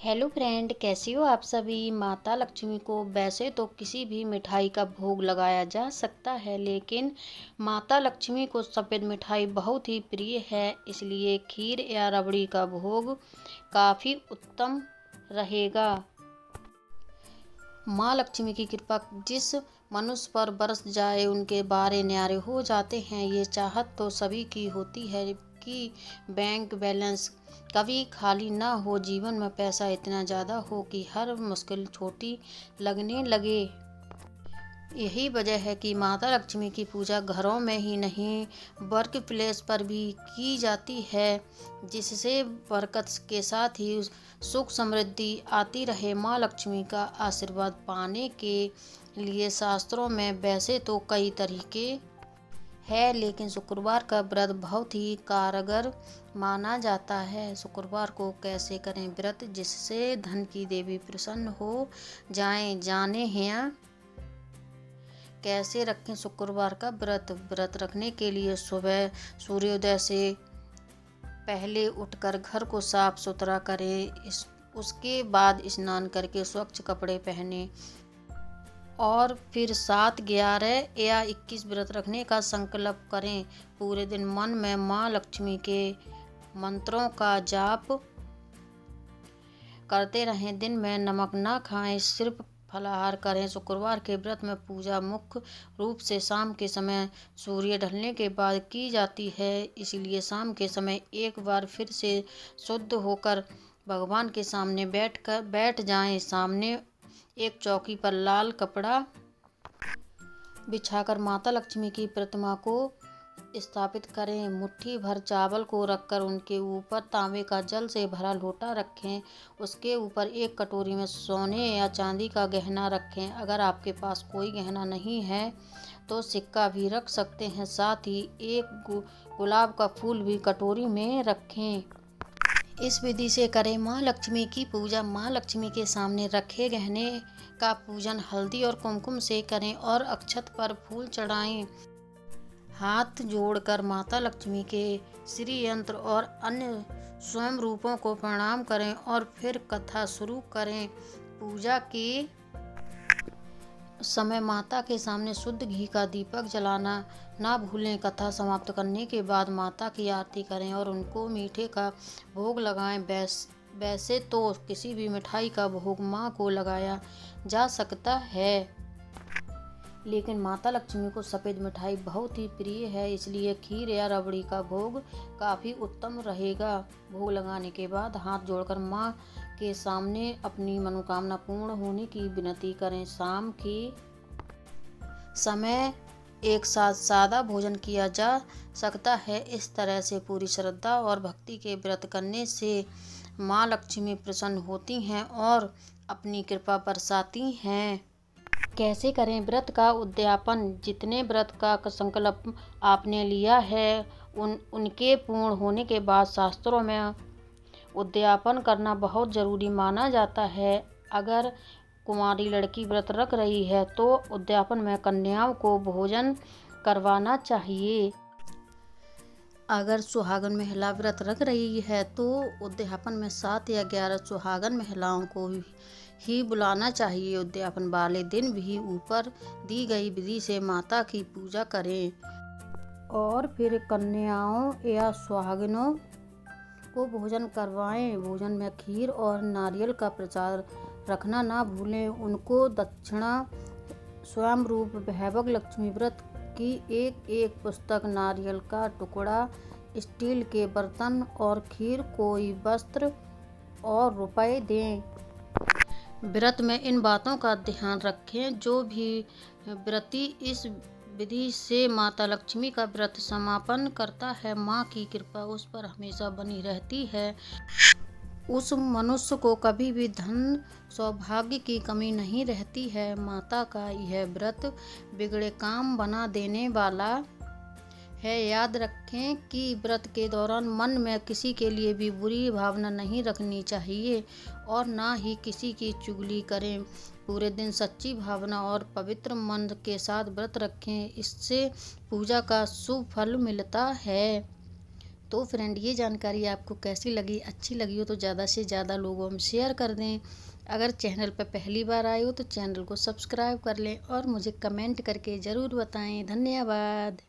Hello friend, कैसी हो आप सभी। माता लक्ष्मी को वैसे तो किसी भी मिठाई का भोग लगाया जा सकता है, लेकिन माता लक्ष्मी को सफ़ेद मिठाई बहुत ही प्रिय है, इसलिए खीर या रबड़ी का भोग काफ़ी उत्तम रहेगा। माँ लक्ष्मी की कृपा जिस मनुष्य पर बरस जाए उनके बारे न्यारे हो जाते हैं। ये चाहत तो सभी की होती है कि बैंक बैलेंस कभी खाली ना हो, जीवन में पैसा इतना ज़्यादा हो कि हर मुश्किल छोटी लगने लगे। यही वजह है कि माता लक्ष्मी की पूजा घरों में ही नहीं, वर्क प्लेस पर भी की जाती है, जिससे बरकत के साथ ही सुख समृद्धि आती रहे। माँ लक्ष्मी का आशीर्वाद पाने के लिए शास्त्रों में वैसे तो कई तरीके है, लेकिन शुक्रवार का व्रत बहुत ही कारगर माना जाता है। शुक्रवार को कैसे करें व्रत जिससे धन की देवी प्रसन्न हो जाने हैं। कैसे रखें शुक्रवार का व्रत रखने के लिए सुबह सूर्योदय से पहले उठकर घर को साफ सुथरा करें। उसके बाद स्नान करके स्वच्छ कपड़े पहने और फिर 7, 11 या 21 व्रत रखने का संकल्प करें। पूरे दिन मन में माँ लक्ष्मी के मंत्रों का जाप करते रहें। दिन में नमक ना खाएं, सिर्फ फलाहार करें। शुक्रवार के व्रत में पूजा मुख्य रूप से शाम के समय सूर्य ढलने के बाद की जाती है, इसलिए शाम के समय एक बार फिर से शुद्ध होकर भगवान के सामने बैठ जाएं। सामने एक चौकी पर लाल कपड़ा बिछाकर माता लक्ष्मी की प्रतिमा को स्थापित करें। मुट्ठी भर चावल को रखकर उनके ऊपर तांबे का जल से भरा लोटा रखें। उसके ऊपर एक कटोरी में सोने या चांदी का गहना रखें। अगर आपके पास कोई गहना नहीं है तो सिक्का भी रख सकते हैं। साथ ही एक गुलाब का फूल भी कटोरी में रखें। इस विधि से करें माँ लक्ष्मी की पूजा। माँ लक्ष्मी के सामने रखे गहने का पूजन हल्दी और कुमकुम से करें और अक्षत पर फूल चढ़ाएं। हाथ जोड़कर माता लक्ष्मी के श्री यंत्र और अन्य स्वयं रूपों को प्रणाम करें और फिर कथा शुरू करें। पूजा के समय माता के सामने शुद्ध घी का दीपक जलाना ना भूलें। कथा समाप्त करने के बाद माता की आरती करें और उनको मीठे का भोग लगाएं। वैसे तो किसी भी मिठाई का भोग माँ को लगाया जा सकता है, लेकिन माता लक्ष्मी को सफ़ेद मिठाई बहुत ही प्रिय है, इसलिए खीर या रबड़ी का भोग काफ़ी उत्तम रहेगा। भोग लगाने के बाद हाथ जोड़कर माँ के सामने अपनी मनोकामना पूर्ण होने की विनती करें। शाम के समय एक साथ सादा भोजन किया जा सकता है। इस तरह से पूरी श्रद्धा और भक्ति के व्रत करने से माँ लक्ष्मी प्रसन्न होती हैं और अपनी कृपा बरसाती हैं। कैसे करें व्रत का उद्यापन। जितने व्रत का संकल्प आपने लिया है उनके पूर्ण होने के बाद शास्त्रों में उद्यापन करना बहुत ज़रूरी माना जाता है। अगर कुंवारी लड़की व्रत रख रही है तो उद्यापन में कन्याओं को भोजन करवाना चाहिए। अगर सुहागन महिला व्रत रख रही है तो उद्यापन में 7 या 11 सुहागन महिलाओं को ही बुलाना चाहिए। उद्यापन वाले दिन भी ऊपर दी गई विधि से माता की पूजा करें और फिर कन्याओं या सुहागिनों को भोजन करवाएं। भोजन में खीर और नारियल का प्रसाद रखना ना भूलें। उनको दक्षिणा स्वयं रूप वैभव लक्ष्मी व्रत की एक पुस्तक, नारियल का टुकड़ा, स्टील के बर्तन और खीर, कोई वस्त्र और रुपए दें। व्रत में इन बातों का ध्यान रखें। जो भी व्रती इस विधि से माता लक्ष्मी का व्रत समापन करता है, माँ की कृपा उस पर हमेशा बनी रहती है। उस मनुष्य को कभी भी धन सौभाग्य की कमी नहीं रहती है। माता का यह व्रत बिगड़े काम बना देने वाला है। याद रखें कि व्रत के दौरान मन में किसी के लिए भी बुरी भावना नहीं रखनी चाहिए और ना ही किसी की चुगली करें। पूरे दिन सच्ची भावना और पवित्र मन के साथ व्रत रखें, इससे पूजा का शुभ फल मिलता है। तो फ्रेंड, ये जानकारी आपको कैसी लगी, अच्छी लगी हो तो ज़्यादा से ज़्यादा लोगों में शेयर कर दें। अगर चैनल पर पहली बार आए हो तो चैनल को सब्सक्राइब कर लें और मुझे कमेंट करके ज़रूर बताएं। धन्यवाद।